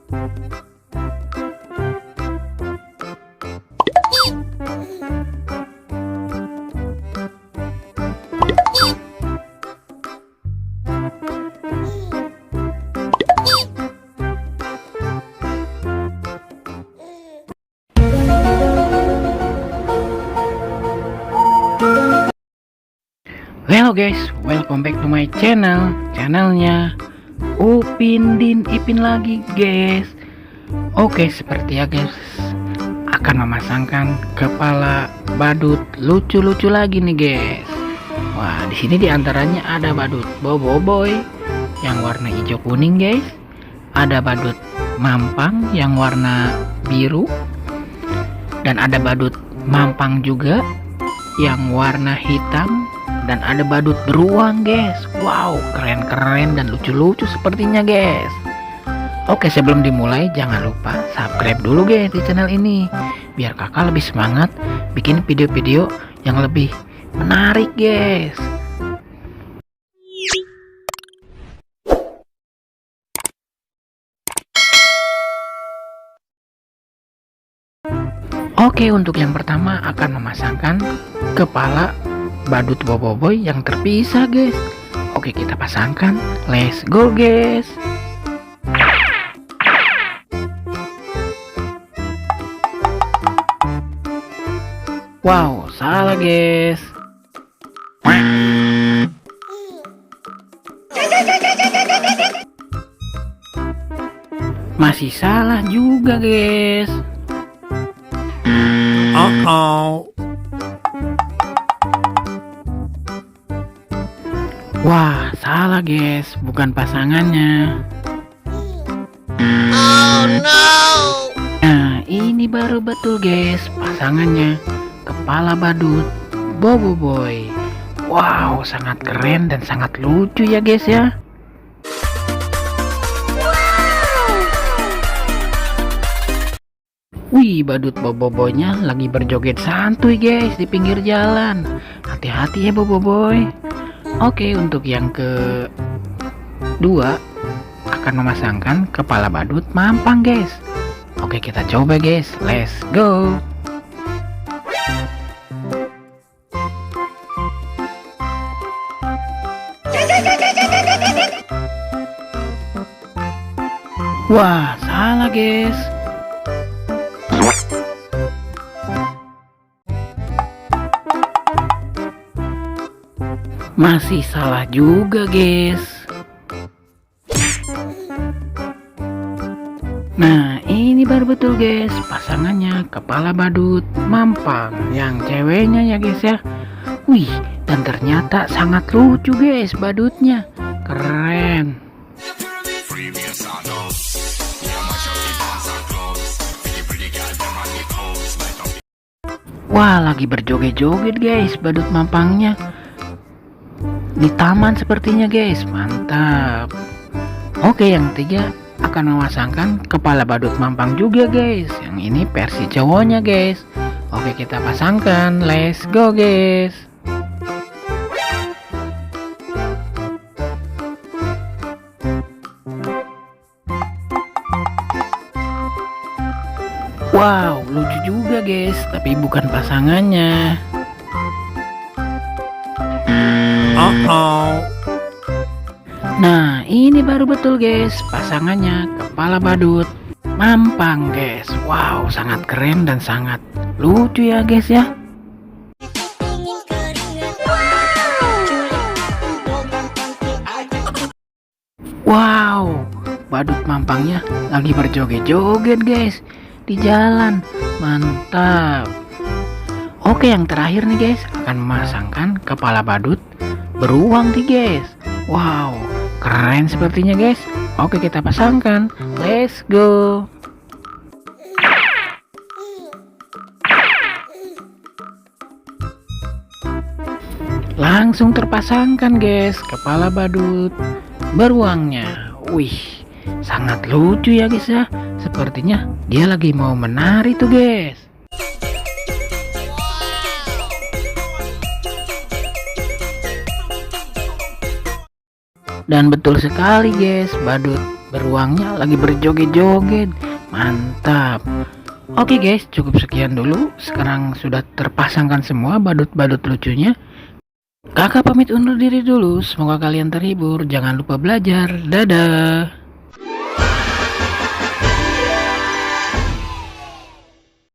Hello guys, welcome back to my channelnya Upin Din Ipin lagi guys. Oke, seperti ya guys, akan memasangkan kepala badut lucu-lucu lagi nih guys. Wah, di sini diantaranya ada badut Boboiboy yang warna hijau kuning guys, ada badut Mampang yang warna biru, dan ada badut Mampang juga yang warna hitam, dan ada badut beruang guys. Wow, keren-keren dan lucu-lucu sepertinya guys. Oke, sebelum dimulai jangan lupa subscribe dulu guys di channel ini, biar kakak lebih semangat bikin video-video yang lebih menarik guys. Oke, untuk yang pertama akan memasangkan kepala badut Boboiboy yang terpisah guys. Oke, kita pasangkan. Let's go guys. Wow, salah guys. Masih salah juga guys. Wah, salah guys, bukan pasangannya. Oh no. Nah, ini baru betul guys, pasangannya kepala badut Boboiboy. Wow, sangat keren dan sangat lucu ya guys ya. Wih, badut Boboiboynya lagi berjoget santuy guys di pinggir jalan. Hati-hati ya Boboiboy. Oke, untuk yang kedua akan memasangkan kepala badut Mampang guys. Oke, kita coba guys. Let's go. Wah, salah guys. Masih salah juga guys. Nah, ini baru betul guys, pasangannya kepala badut Mampang yang ceweknya ya guys ya. Wih, dan ternyata sangat lucu guys badutnya. Keren. Wah, lagi berjoget-joget guys badut Mampangnya di taman sepertinya guys. Mantap. Oke, yang ketiga akan memasangkan kepala badut Mampang juga guys. Yang ini versi cowoknya guys. Oke, kita pasangkan. Let's go guys. Wow, lucu juga guys, tapi bukan pasangannya. Nah, ini baru betul guys, pasangannya kepala badut Mampang guys. Wow, sangat keren dan sangat lucu ya guys ya. Wow, badut Mampangnya lagi berjoget-joget guys di jalan. Mantap. Oke, yang terakhir nih guys, akan memasangkan kepala badut beruang nih guys. Wow, keren sepertinya guys. Oke, kita pasangkan. Let's go. Langsung terpasangkan guys kepala badut beruangnya. Wih, sangat lucu ya guys ya. Sepertinya dia lagi mau menari tuh guys. Dan betul sekali guys, badut beruangnya lagi berjoget-joget. Mantap. Oke guys, cukup sekian dulu. Sekarang sudah terpasangkan semua badut-badut lucunya. Kakak pamit undur diri dulu. Semoga kalian terhibur. Jangan lupa belajar. Dadah.